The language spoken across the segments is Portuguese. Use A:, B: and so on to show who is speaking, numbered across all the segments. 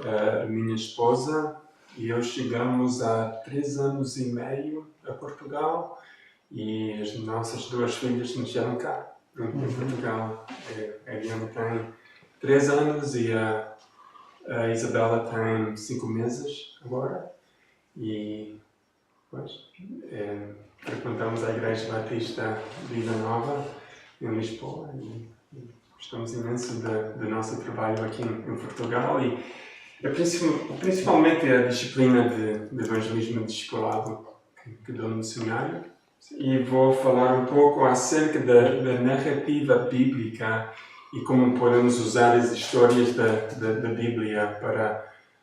A: a minha esposa e eu chegamos há 3 anos e meio a Portugal e as nossas 2 filhas nasceram cá, em Portugal. A Ariana tem 3 anos e a Isabela tem 5 meses agora. E pois, frequentamos a Igreja Batista Vida Nova em Lisboa e gostamos imenso do nosso trabalho aqui em Portugal e principalmente a disciplina de evangelismo e discipulado que dou no seminário. E vou falar um pouco acerca da narrativa bíblica e como podemos usar as histórias da Bíblia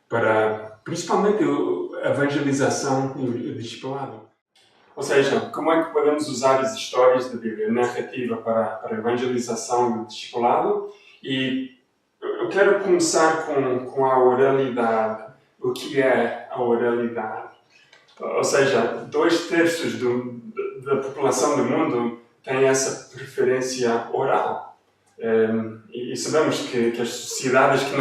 A: para principalmente a evangelização e o discipulado. Ou seja, como é que podemos usar as histórias da Bíblia, a narrativa para a evangelização e o discipulado? E eu quero começar com a oralidade. O que é a oralidade? Ou seja, 2/3 da população do mundo tem essa preferência oral. E sabemos que as sociedades que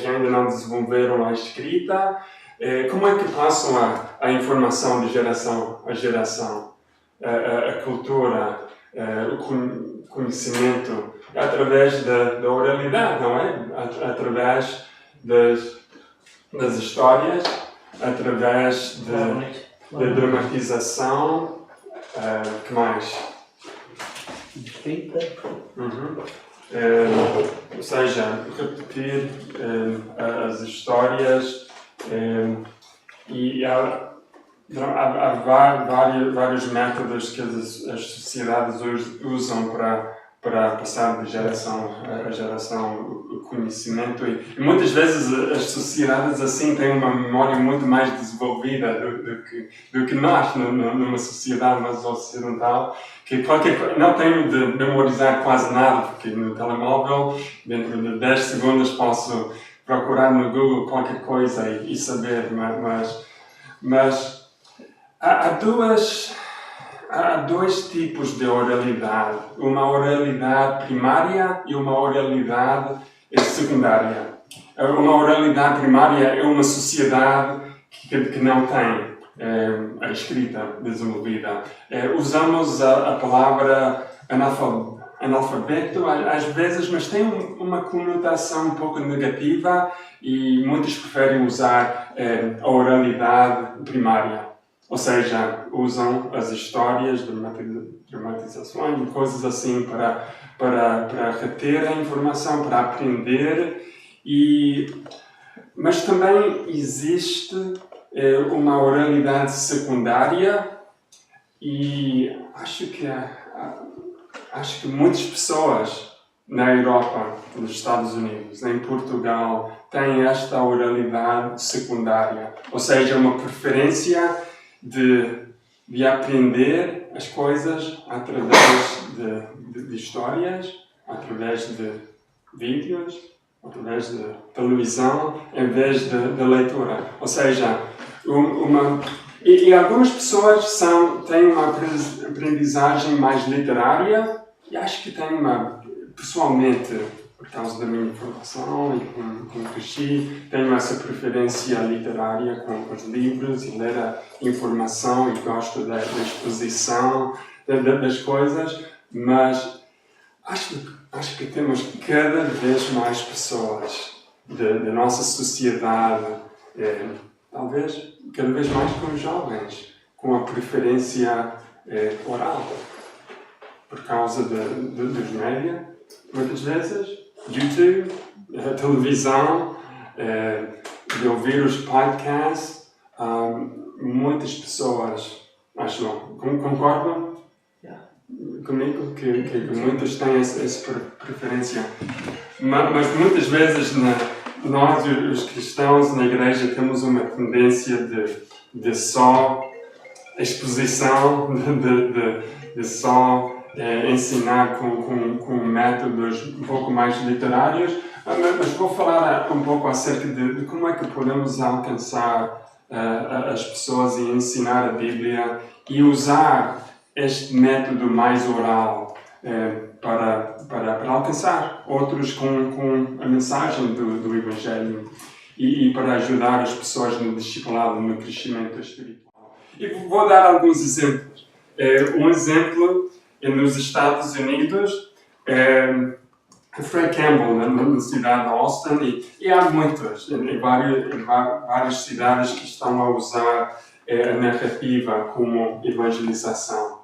A: ainda não desenvolveram a escrita, como é que passam a informação de geração a geração? A cultura, o conhecimento, através da oralidade, não é? Através das histórias, através da dramatização, que mais?
B: Escrita.
A: Ou seja, repetir as histórias e há vários métodos que as sociedades usam para passar de geração a geração o conhecimento e muitas vezes as sociedades assim têm uma memória muito mais desenvolvida do que nós numa sociedade mais ocidental, que não tenho de memorizar quase nada, porque no telemóvel dentro de 10 segundos posso procurar no Google qualquer coisa e saber, mas há dois tipos de oralidade. Uma oralidade primária e uma oralidade secundária. Uma oralidade primária é uma sociedade que não tem a escrita desenvolvida. Usamos a palavra analfabeto às vezes, mas tem uma conotação um pouco negativa e muitos preferem usar a oralidade primária. Ou seja, usam as histórias, dramatizações e coisas assim para reter a informação, para aprender. Mas também existe uma oralidade secundária e acho que muitas pessoas na Europa, nos Estados Unidos, em Portugal, têm esta oralidade secundária. Ou seja, uma preferência de aprender as coisas através de histórias, através de vídeos, através de televisão, em vez de leitura. Ou seja, e algumas pessoas têm uma aprendizagem mais literária e acho que têm pessoalmente, por causa da minha formação e como cresci, tenho essa preferência literária com os livros e ler a informação e gosto da exposição das coisas, mas acho que temos cada vez mais pessoas da nossa sociedade, talvez cada vez mais com os jovens, com a preferência oral, por causa dos médias, muitas vezes, YouTube, a televisão, de ouvir os podcasts. Muitas pessoas, acho não, concordam comigo que muitas têm essa preferência. Mas muitas vezes nós, os cristãos na igreja, temos uma tendência de só exposição, de só ensinar com métodos um pouco mais literários, mas vou falar um pouco acerca de como é que podemos alcançar as pessoas e ensinar a Bíblia e usar este método mais oral para alcançar outros com a mensagem do Evangelho. e para ajudar as pessoas no discipulado, no crescimento espiritual. E vou dar alguns exemplos. Um exemplo é nos Estados Unidos, Frank Campbell, na cidade de Austin, e há muitas, em várias cidades que estão a usar a narrativa como evangelização.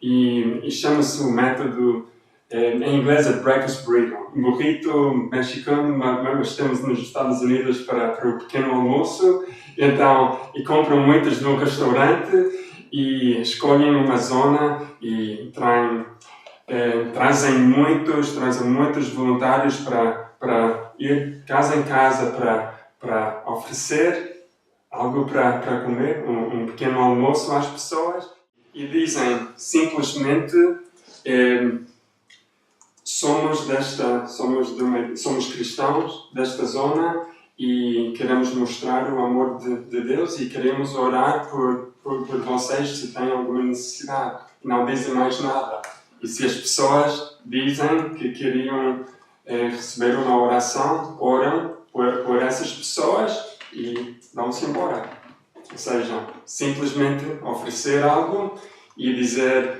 A: E chama-se o método, em inglês é breakfast burrito, um burrito mexicano, mas temos nos Estados Unidos para o pequeno almoço. Então, e compram muitas num restaurante e escolhem uma zona e trazem muitos voluntários para ir casa em casa para oferecer algo para comer, um pequeno almoço às pessoas. E dizem simplesmente, somos cristãos desta zona e queremos mostrar o amor de Deus e queremos orar por vocês se têm alguma necessidade. Não dizem mais nada. E se as pessoas dizem que queriam receber uma oração, oram por essas pessoas e vão-se embora. Ou seja, simplesmente oferecer algo e dizer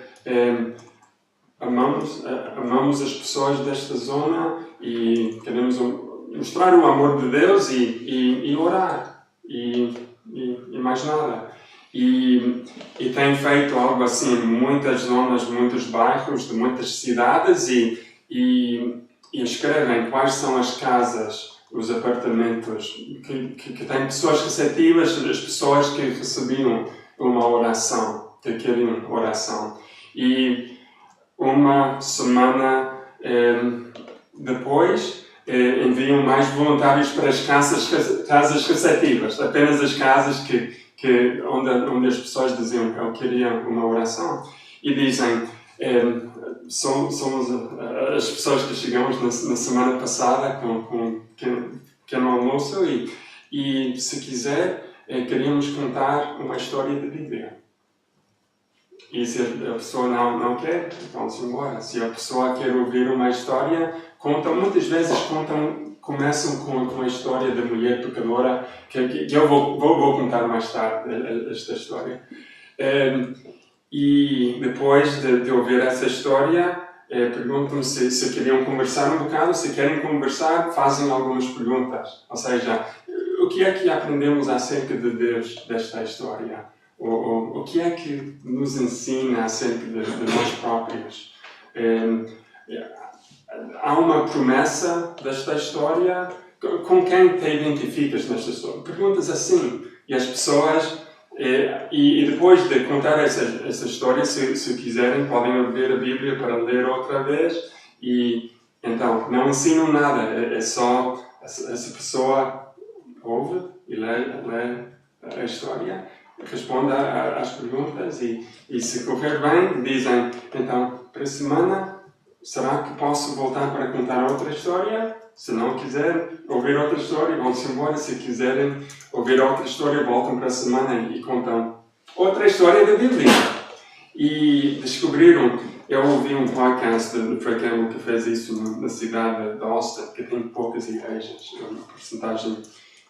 A: amamos as pessoas desta zona e queremos mostrar o amor de Deus e orar. E mais nada. E tem feito algo assim em muitas zonas, muitos bairros de muitas cidades e escrevem quais são as casas, os apartamentos que têm pessoas receptivas, as pessoas que recebiam uma oração, que queriam oração. E uma semana depois enviam mais voluntários para as casas receptivas, apenas as casas onde as pessoas diziam que eu queria uma oração. E dizem, somos as pessoas que chegamos na semana passada com pequeno almoço e se quiser, queríamos contar uma história da Bíblia. E se a pessoa não quer, vão-se embora. Se a pessoa quer ouvir uma história, muitas vezes começam com a história da mulher pecadora, que eu vou contar mais tarde esta história. E depois de ouvir essa história, perguntam se queriam conversar um bocado. Se querem conversar, fazem algumas perguntas. Ou seja, o que é que aprendemos acerca de Deus desta história? O que é que nos ensina acerca de nós próprios? Há uma promessa desta história? Com quem te identificas nesta história? Perguntas assim. E as pessoas... E depois de contar essa história, se quiserem, podem abrir a Bíblia para ler outra vez. E então, não ensinam nada. É só essa pessoa ouve e lê a história, responde às perguntas e se correr bem, dizem, então, para a semana, será que posso voltar para contar outra história? Se não quiser ouvir outra história, vão-se embora. Se quiserem ouvir outra história, voltam para a semana e contam outra história da Bíblia. E descobriram, eu ouvi um podcast de Frank Campbell que fez isso na cidade de Austin, que tem poucas igrejas, uma porcentagem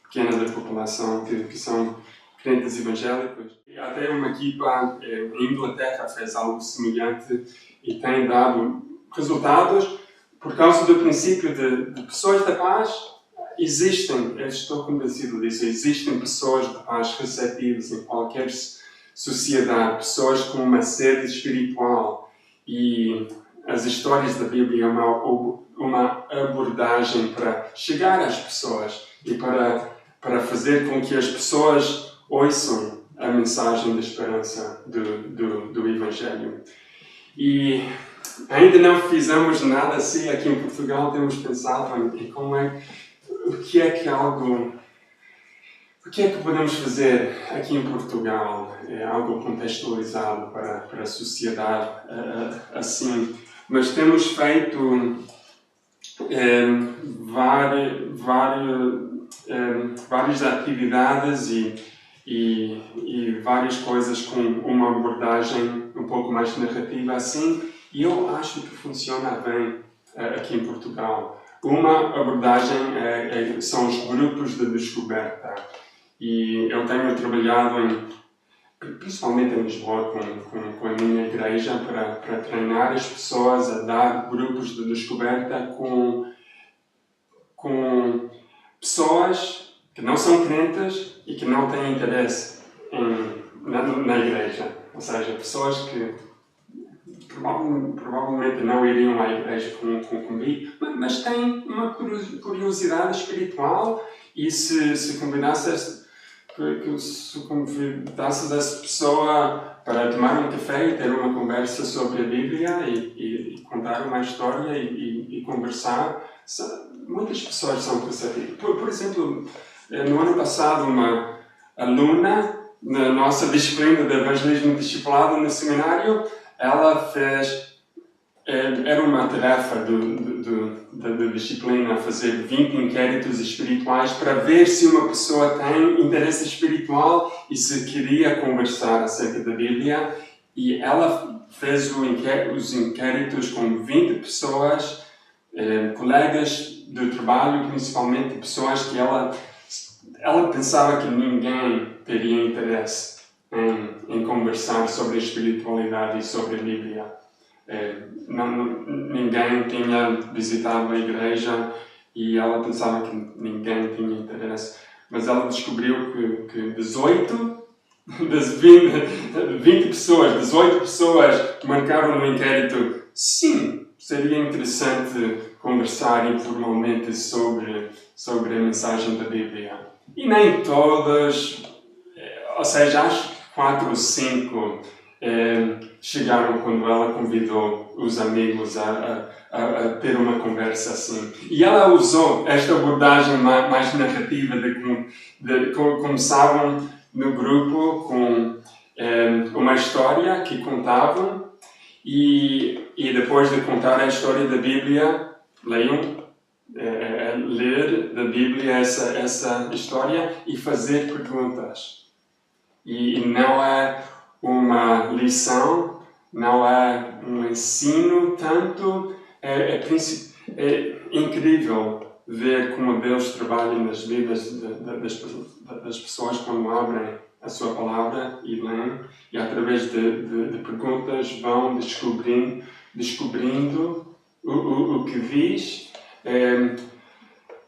A: pequena da população que são crentes evangélicos. E até uma equipa em Inglaterra fez algo semelhante e tem dado resultados. Por causa do princípio de pessoas da paz, eu estou convencido disso, existem pessoas de paz receptivas em qualquer sociedade, pessoas com uma sede espiritual. E as histórias da Bíblia é uma abordagem para chegar às pessoas e para fazer com que as pessoas ouçam a mensagem da esperança do Evangelho. E ainda não fizemos nada assim aqui em Portugal. Temos pensado em o que é que podemos fazer aqui em Portugal, algo contextualizado para a sociedade assim. Mas temos feito várias atividades e várias coisas com uma abordagem um pouco mais narrativa assim. E eu acho que funciona bem aqui em Portugal. Uma abordagem são os grupos de descoberta. E eu tenho trabalhado principalmente em Lisboa, com a minha igreja, para treinar as pessoas a dar grupos de descoberta com pessoas que não são crentes e que não têm interesse na igreja. Ou seja, pessoas que provavelmente não iriam à igreja comigo, mas têm uma curiosidade espiritual e se convidasses essa pessoa para tomar um café e ter uma conversa sobre a Bíblia e contar uma história e conversar, muitas pessoas são percebidas. Por exemplo, no ano passado, uma aluna na nossa disciplina de evangelismo discipulado no seminário, ela fez, era uma tarefa da disciplina, fazer 20 inquéritos espirituais para ver se uma pessoa tem interesse espiritual e se queria conversar acerca da Bíblia. E ela fez os inquéritos com 20 pessoas, colegas de trabalho, principalmente pessoas que ela pensava que ninguém teria interesse em conversar sobre a espiritualidade e sobre a Bíblia. Ninguém tinha visitado a igreja e ela pensava que ninguém tinha interesse. Mas ela descobriu que 18 das 20 pessoas, 18 pessoas marcaram no inquérito: sim, seria interessante conversar informalmente sobre a mensagem da Bíblia. E nem todas, ou seja, acho que 4 ou 5 chegaram quando ela convidou os amigos a ter uma conversa assim. E ela usou esta abordagem mais narrativa de começavam no grupo com uma história que contavam e depois de contar a história da Bíblia, ler da Bíblia essa história e fazer perguntas. E não é uma lição, não é um ensino tanto, é incrível ver como Deus trabalha nas vidas das pessoas quando abrem a sua palavra e leem, e através de perguntas vão descobrindo o que diz.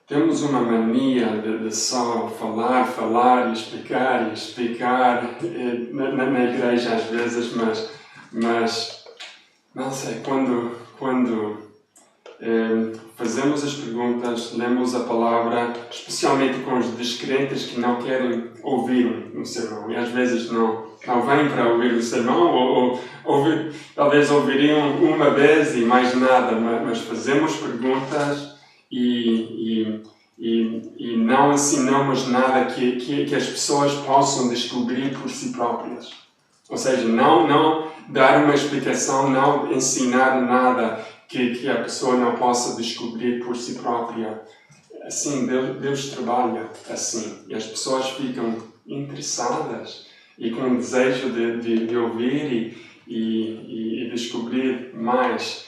A: Temos uma mania de só falar e explicar na igreja às vezes, mas não sei, quando fazemos as perguntas, lemos a palavra, especialmente com os descrentes que não querem ouvir um sermão, e às vezes não vêm para ouvir o sermão, ou talvez ouviriam uma vez e mais nada, mas fazemos perguntas e não ensinamos nada que as pessoas possam descobrir por si próprias. Ou seja, não dar uma explicação, não ensinar nada que a pessoa não possa descobrir por si própria. Assim, Deus trabalha assim. E as pessoas ficam interessadas e com desejo de ouvir e descobrir mais.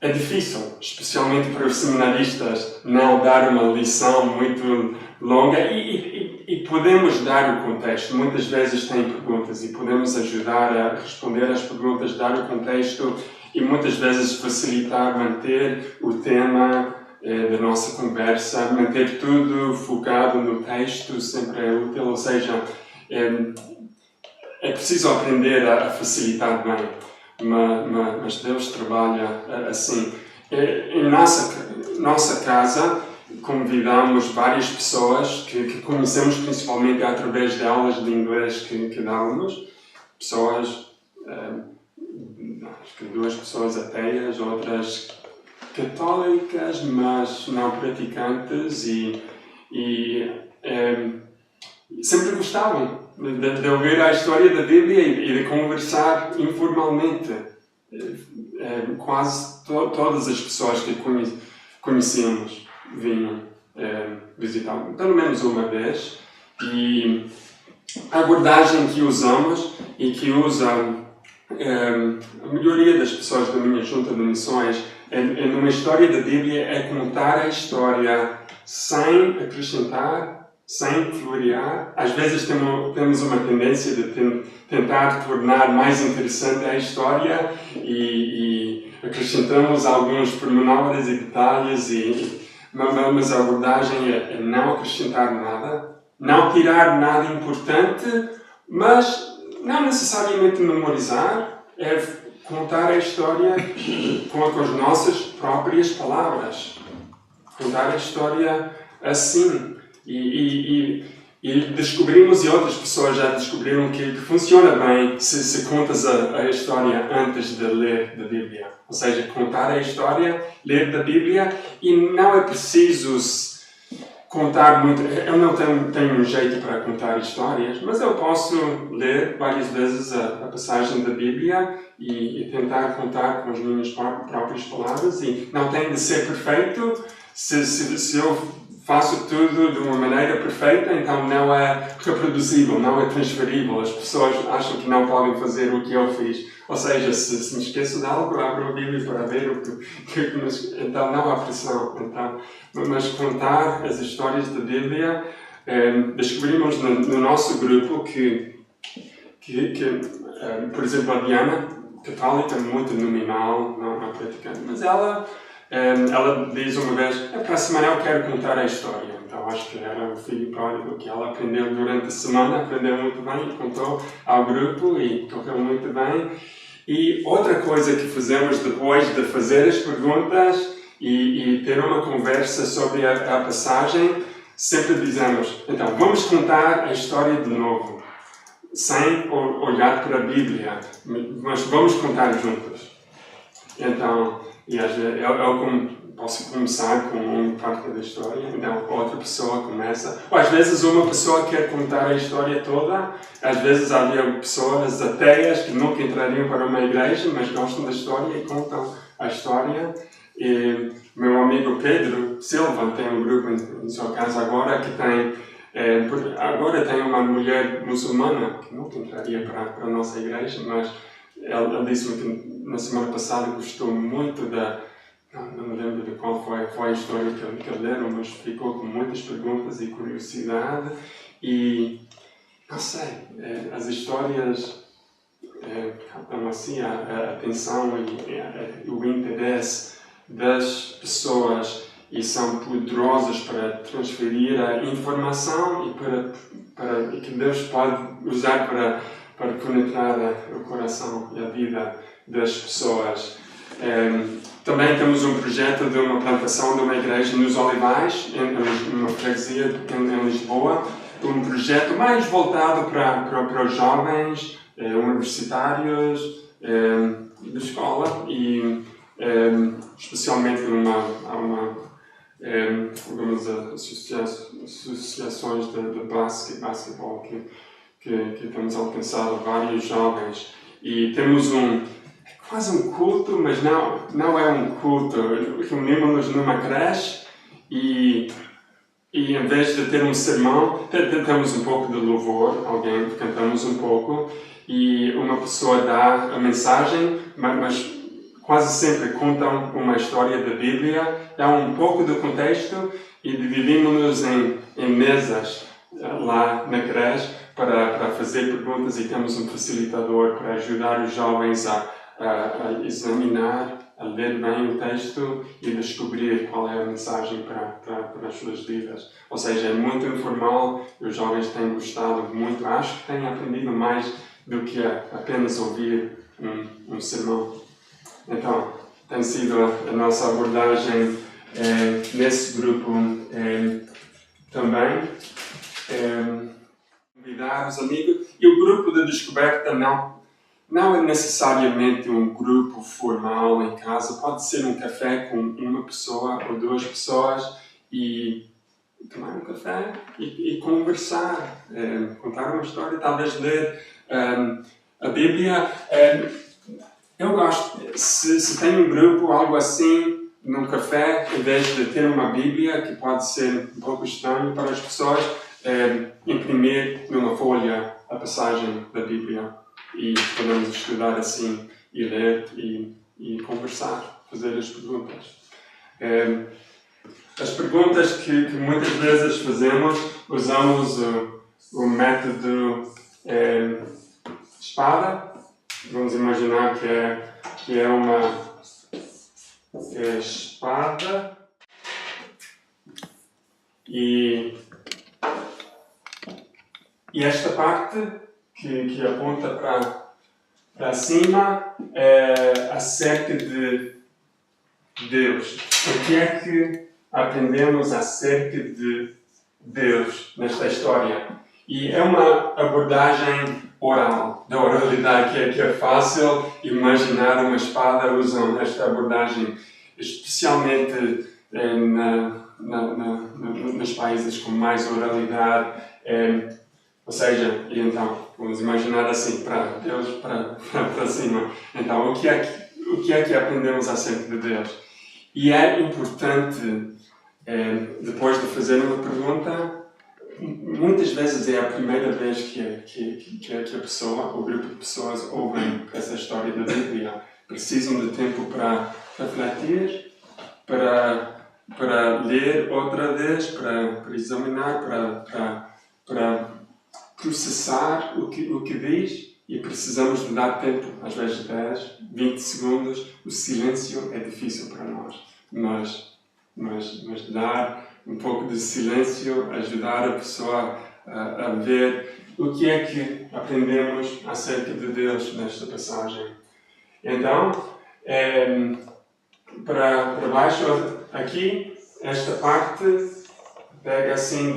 A: É difícil, especialmente para os seminaristas, não dar uma lição muito longa e podemos dar o contexto. Muitas vezes tem perguntas e podemos ajudar a responder às perguntas, dar o contexto e muitas vezes facilitar, manter o tema da nossa conversa, manter tudo focado no texto sempre é útil, ou seja, é preciso aprender a facilitar bem. Mas Deus trabalha assim. Em nossa casa, convidamos várias pessoas que conhecemos principalmente através de aulas de inglês que dávamos. Pessoas, acho que 2 pessoas ateias, outras católicas, mas não praticantes e sempre gostavam de ouvir a história da Bíblia e de conversar informalmente. Quase todas as pessoas que conhecíamos vinham visitar, pelo menos uma vez. E a abordagem que usamos e que usa a maioria das pessoas da minha junta de missões, numa história da Bíblia, é contar a história sem acrescentar, sem florear. Às vezes temos uma tendência de tentar tornar mais interessante a história e acrescentamos alguns pormenores e detalhes, mas a abordagem é não acrescentar nada, não tirar nada importante, mas não necessariamente memorizar, é contar a história com as nossas próprias palavras. Contar a história assim. E descobrimos, e outras pessoas já descobriram, que funciona bem se contas a história antes de ler da Bíblia. Ou seja, contar a história, ler da Bíblia, e não é preciso contar muito. Eu não tenho um jeito para contar histórias, mas eu posso ler várias vezes a passagem da Bíblia e tentar contar com as minhas próprias palavras. E não tem de ser perfeito. Se eu faço tudo de uma maneira perfeita, então não é reproduzível, não é transferível. As pessoas acham que não podem fazer o que eu fiz. Ou seja, se me esqueço de algo, abro a Bíblia para ver o que então não há pressão. Então, mas contar as histórias da Bíblia, descobrimos no nosso grupo que por exemplo, a Diana, católica, muito nominal, não praticante, mas ela diz uma vez: para a semana eu quero contar a história. Então acho que era o filho pródigo que ela aprendeu durante a semana, aprendeu muito bem e contou ao grupo e correu muito bem. E outra coisa que fazemos depois de fazer as perguntas e ter uma conversa sobre a passagem, sempre dizemos: então vamos contar a história de novo, sem olhar para a Bíblia, mas vamos contar juntos. Então, eu posso começar com uma parte da história, então outra pessoa começa. Ou às vezes uma pessoa quer contar a história toda. Às vezes havia pessoas ateias que nunca entrariam para uma igreja, mas gostam da história e contam a história. E meu amigo Pedro Silva tem um grupo em sua casa agora que agora tem uma mulher muçulmana que nunca entraria para a nossa igreja, mas ele disse-me que na semana passada gostou muito não me lembro de qual foi a história que ele leram, mas ficou com muitas perguntas e curiosidade. E, não sei, as histórias captam assim a atenção e o interesse das pessoas e são poderosas para transferir a informação e que Deus pode usar para penetrar o coração e a vida das pessoas. Também temos um projeto de uma plantação de uma igreja nos Olivais, numa freguesia em Lisboa. Um projeto mais voltado para os jovens, universitários, de escola e especialmente algumas associações de basquetebol que temos alcançado vários jovens. E temos quase um culto, mas não é um culto. Reunimos-nos numa creche e em vez de ter um sermão, temos um pouco de louvor, alguém cantamos um pouco e uma pessoa dá a mensagem, mas quase sempre contam uma história da Bíblia, dá um pouco do contexto e dividimos-nos em mesas lá na creche para fazer perguntas e temos um facilitador para ajudar os jovens a examinar, a ler bem o texto e descobrir qual é a mensagem para as suas vidas. Ou seja, é muito informal e os jovens têm gostado muito. Acho que têm aprendido mais do que apenas ouvir um sermão. Então, tem sido a nossa abordagem nesse grupo também. Convidar os amigos. E o grupo de descoberta não é necessariamente um grupo formal em casa. Pode ser um café com uma pessoa ou duas pessoas e tomar um café e conversar, contar uma história, talvez ler a Bíblia. Eu gosto, se tem um grupo, algo assim, num café, em vez de ter uma Bíblia, que pode ser um pouco estranho para as pessoas, imprimir numa folha a passagem da Bíblia. e podemos estudar assim e ler e conversar, fazer as perguntas. As perguntas que muitas vezes fazemos, usamos o método espada. Vamos imaginar que é uma espada e esta parte que aponta para cima é acerca de Deus. O que é que aprendemos acerca de Deus nesta história? E é uma abordagem oral, da oralidade, que é fácil imaginar uma espada usando esta abordagem, especialmente nos países com mais oralidade. Ou seja, e então, vamos imaginar assim, para Deus, para cima. Então, o que é que aprendemos acerca de Deus? E é importante, depois de fazer uma pergunta, muitas vezes é a primeira vez que a pessoa, o grupo de pessoas, ouvem essa história da Bíblia. Precisam de tempo para refletir, para ler outra vez, para examinar, para processar o que diz, e precisamos de dar tempo, às vezes 10, 20 segundos. O silêncio é difícil para nós, mas dar um pouco de silêncio, ajudar a pessoa a ver o que é que aprendemos acerca de Deus nesta passagem. Então, para baixo aqui, esta parte pega assim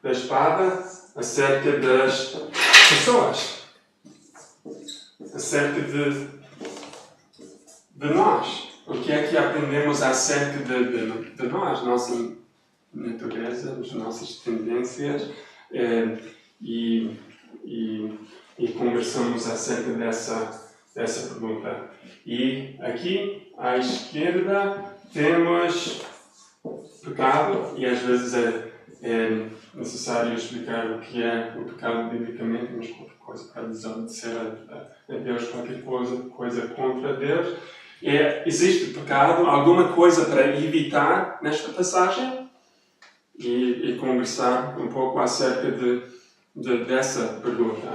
A: da espada acerca das pessoas, acerca de nós. O que é que aprendemos acerca de nós, nossa natureza, as nossas tendências, e conversamos acerca dessa pergunta. E aqui, à esquerda, temos pecado, e às vezes é necessário explicar o que é o pecado biblicamente, mas qualquer coisa para desobedecer a Deus, qualquer coisa contra Deus. Existe pecado, alguma coisa para evitar nesta passagem? E conversar um pouco acerca dessa pergunta.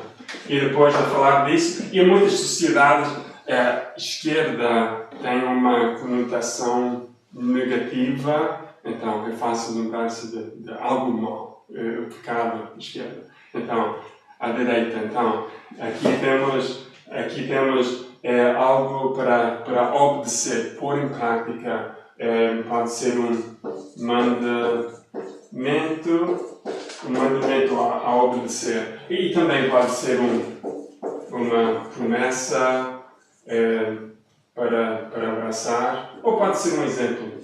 A: E depois de falar disso, e em muitas sociedades, a esquerda tem uma conotação negativa, então é fácil lembrar-se de algo mal, o pecado à esquerda. Então, à direita, então, aqui temos algo para obedecer, pôr em prática. Pode ser um mandamento a obedecer. E também pode ser uma promessa para abraçar, ou pode ser um exemplo.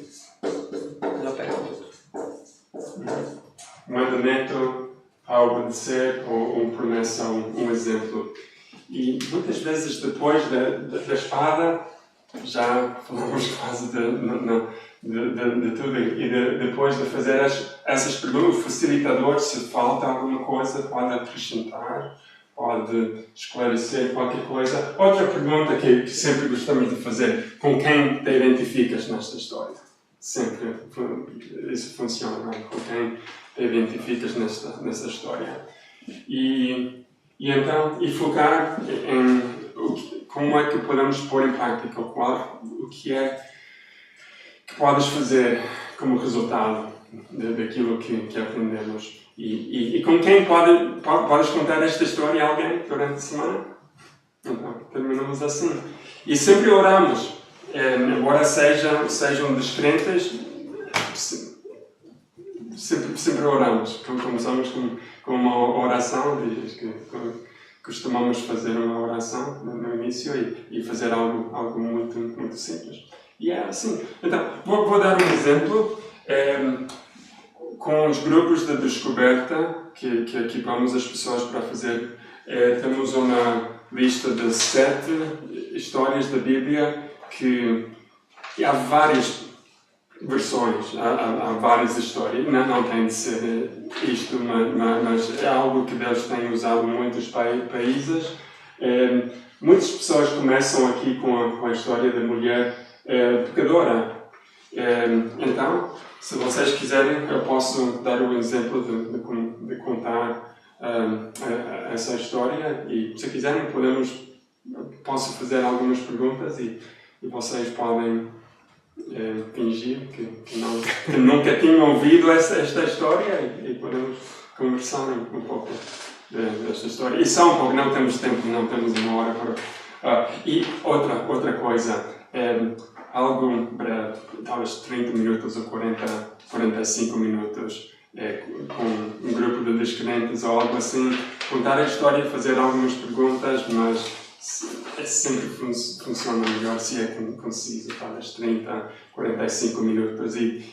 A: Mandamento a obedecer, ou uma promessa, um exemplo. E muitas vezes depois da espada, já falamos quase de tudo, e depois de fazer essas perguntas, o facilitador, se falta alguma coisa, pode acrescentar, pode esclarecer qualquer coisa. Outra pergunta que sempre gostamos de fazer: com quem te identificas nesta história? Sempre isso funciona, não é? Com quem te identificas nesta história? E focar em como é que podemos pôr em prática, o que é que podes fazer como resultado daquilo que aprendemos. E com quem podes contar esta história a alguém durante a semana? Então, terminamos assim. E sempre oramos, embora sejam descrentes, sempre oramos. Começamos com uma oração, que costumamos fazer uma oração no início e fazer algo muito, muito simples. E é assim. Então, vou dar um exemplo. Com os grupos de descoberta que equipamos as pessoas para fazer, temos uma lista de 7 histórias da Bíblia e há várias versões, há várias histórias. Não tem de ser isto, mas é algo que Deus tem usado em muitos países. Muitas pessoas começam aqui com a história da mulher pecadora. Então, se vocês quiserem, eu posso dar o exemplo de contar essa história e, se quiserem, posso fazer algumas perguntas e vocês podem fingir que nunca tinham ouvido esta história e podemos conversar um pouco desta história. E só um pouco, não temos tempo, não temos uma hora para... E outra coisa, algo breve, talvez 30 minutos ou 45 minutos, com um grupo de descrentes ou algo assim, contar a história, fazer algumas perguntas, mas sempre funciona melhor se é conciso, talvez 30, 45 minutos e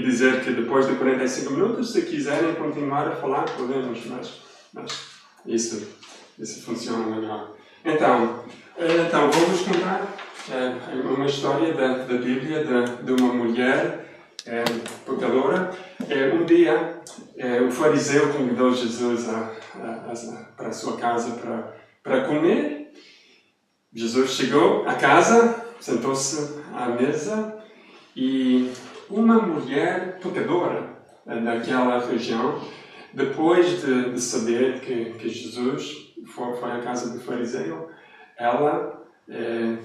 A: dizer que depois de 45 minutos, se quiserem continuar a falar, podemos, mas isso funciona melhor. Então vamos contar uma história da Bíblia de uma mulher pecadora. Um dia, o fariseu convidou Jesus para a sua casa para comer. Jesus chegou à casa, sentou-se à mesa e uma mulher pecadora daquela região, depois de saber que Jesus foi à casa do fariseu, ela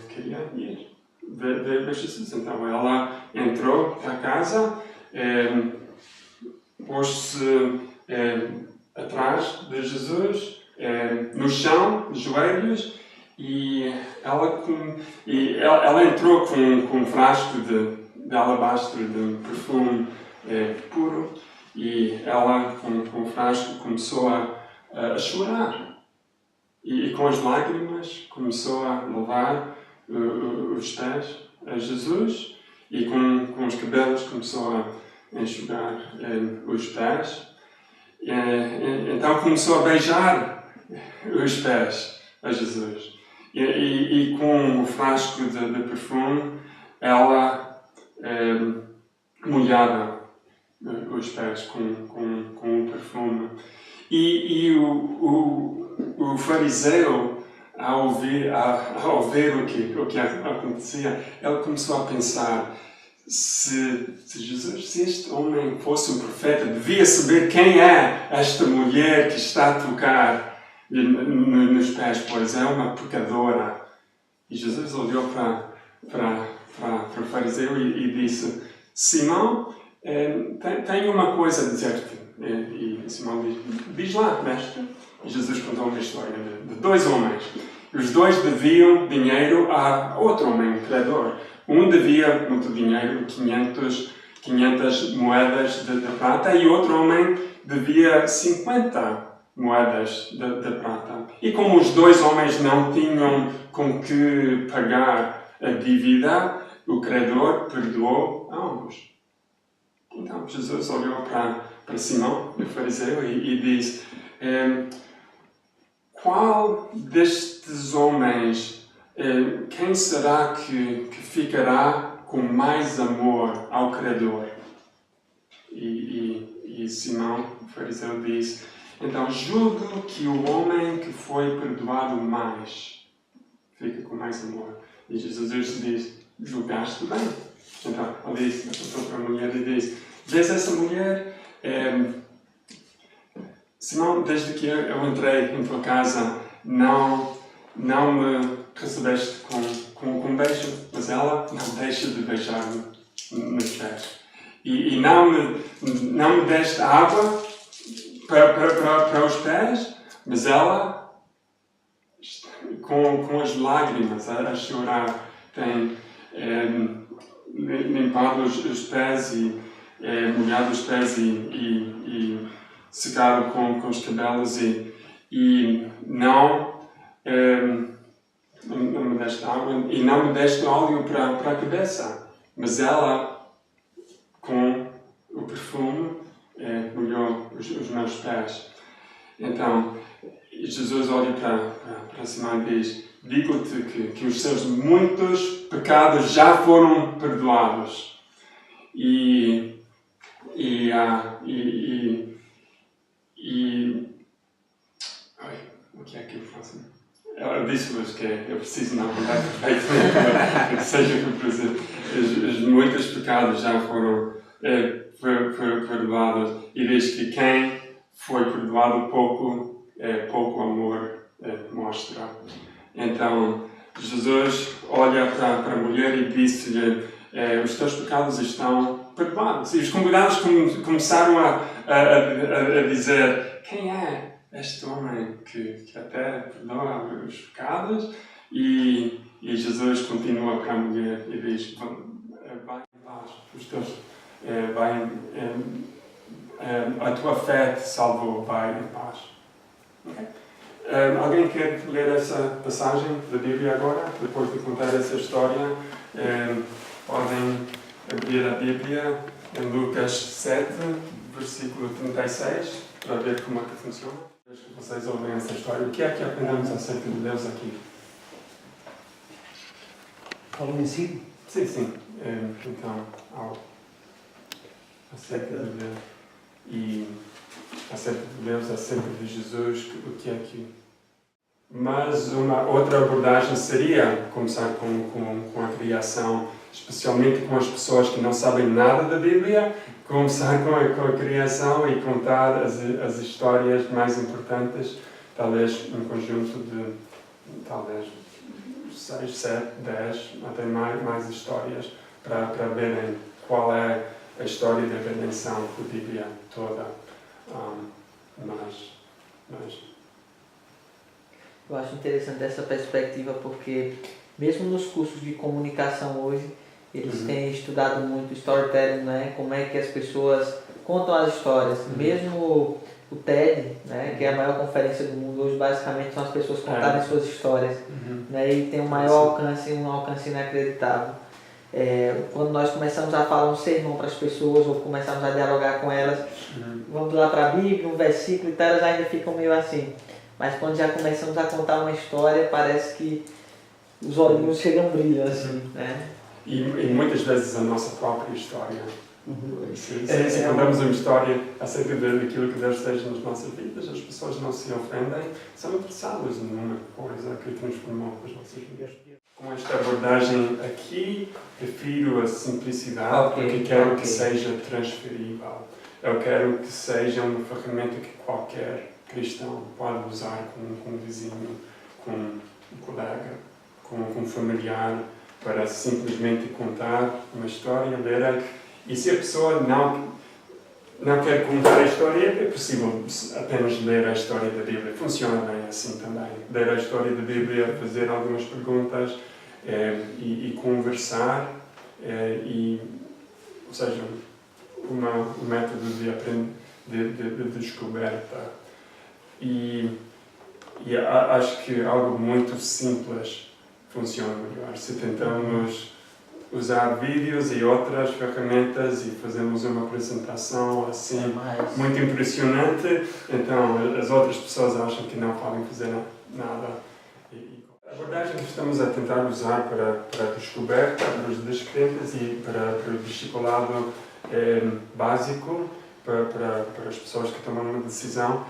A: queria ir ver Jesus. Então ela entrou à casa, pôs-se atrás de Jesus, no chão, de joelhos, e ela entrou com um frasco de alabastro de perfume puro, e ela com o frasco começou a chorar. E com as lágrimas começou a lavar os pés a Jesus, e com os cabelos começou a enxugar os pés. Então começou a beijar os pés a Jesus. E com o frasco de perfume, ela molhava os pés com o perfume. E o fariseu, ao ver o que acontecia, ele começou a pensar: se este homem fosse um profeta, devia saber quem é esta mulher que está a tocar nos pés, pois é uma pecadora. E Jesus olhou para o fariseu e disse: Simão, tenho uma a dizer-te. E Simão diz lá, mestre. E Jesus contou uma história de dois homens. Os dois deviam dinheiro a outro homem, um credor. Um devia muito dinheiro, 500 moedas de prata, e outro homem devia 50 moedas de prata. E como os dois homens não tinham com que pagar a dívida, o credor perdoou a ambos. Então Jesus olhou para Simão, o fariseu, e disse: qual destes homens, quem será que ficará com mais amor ao credor? E Simão, o fariseu, disse: então julgo que o homem que foi perdoado mais fica com mais amor. E Jesus diz: julgaste bem. Então ele disse, apontou para a mulher e disse: vês essa mulher? Simão, desde que eu entrei em tua casa, não me recebeste com um beijo, mas ela não deixa de beijar-me nos pés. E não me deste água para os pés, mas ela, com as lágrimas a chorar, tem limpado os pés e molhado os pés e secado com os cabelos e não me deste água e não me deste óleo para a cabeça, mas ela, com o perfume, molhou os meus pés. Então Jesus olha para Simão e diz: digo-te que os seus muitos pecados já foram perdoados. O que é que eu faço? Eu disse-vos que eu preciso não contar perfeitamente, que seja os muitos pecados já foram perdoados, e diz que quem foi perdoado pouco, pouco amor mostra. Então, Jesus olha para a mulher e disse-lhe: os teus pecados estão perdoados. E os convidados começaram a dizer: quem é este homem que até perdoa os pecados? E Jesus continua para a mulher e diz: vai em paz, a tua fé te salvou, vai em paz. Okay? Alguém quer ler essa passagem da Bíblia agora, depois de contar essa história? Podem abrir a Bíblia em Lucas 7, versículo 36, para ver como é que funciona. Desde que vocês ouvem essa história, o que é que aprendemos acerca de Deus aqui?
B: Algo em si?
A: Sim. Então, acerca de Deus e acerca de Deus, acerca de Jesus, o que é que... Mas uma outra abordagem seria começar com a criação, especialmente com as pessoas que não sabem nada da Bíblia, começar com a criação e contar as histórias mais importantes, talvez um conjunto de, talvez 6, 7, 10, até mais histórias, para verem qual é a história da redenção da Bíblia toda.
C: Eu acho interessante essa perspectiva porque, mesmo nos cursos de comunicação hoje, eles têm estudado muito storytelling, né? Como é que as pessoas contam as histórias. Mesmo o TED, né? Que é a maior conferência do mundo hoje, basicamente são as pessoas contarem suas histórias. Né? E tem um maior alcance, um alcance inacreditável. Quando nós começamos a falar um sermão para as pessoas ou começamos a dialogar com elas, vamos lá para a Bíblia, um versículo e tal, elas ainda ficam meio assim. Mas quando já começamos a contar uma história, parece que os olhinhos chegam a brilhar assim, né?
A: E muitas vezes a nossa própria história. Se contamos uma história acerca daquilo que Deus esteja nas nossas vidas, as pessoas não se ofendem, são interessadas numa coisa que transformou as nossas vidas. Com esta abordagem aqui, prefiro a simplicidade, porque quero que seja transferível. Eu quero que seja uma ferramenta que qualquer cristão pode usar com um vizinho, com um colega, com um familiar, para simplesmente contar uma história, ler. E se a pessoa não quer contar a história, é possível apenas ler a história da Bíblia. Funciona bem assim também. Ler a história da Bíblia, fazer algumas perguntas e conversar, ou seja, um método de descoberta. E acho que algo muito simples funciona melhor. Se tentamos usar vídeos e outras ferramentas e fazemos uma apresentação assim muito impressionante, então as outras pessoas acham que não podem fazer nada. A abordagem que estamos a tentar usar para a descoberta, para os descrentes e para o discipulado básico, para as pessoas que tomam uma decisão,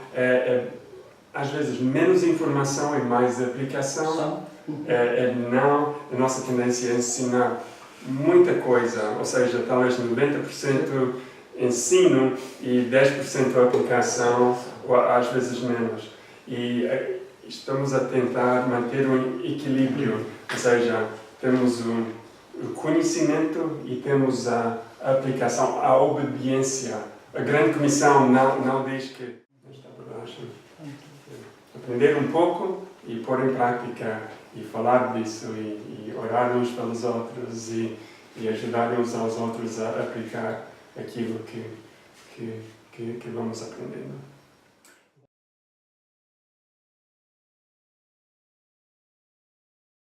A: às vezes menos informação e mais aplicação. A nossa tendência é ensinar muita coisa, ou seja, talvez 90% ensino e 10% aplicação, ou às vezes menos. E estamos a tentar manter um equilíbrio, ou seja, temos o conhecimento e temos a aplicação, a obediência. A grande comissão não diz que aprender um pouco e pôr em prática e falar disso e orar uns pelos outros e ajudar uns aos outros a aplicar aquilo que vamos aprendendo.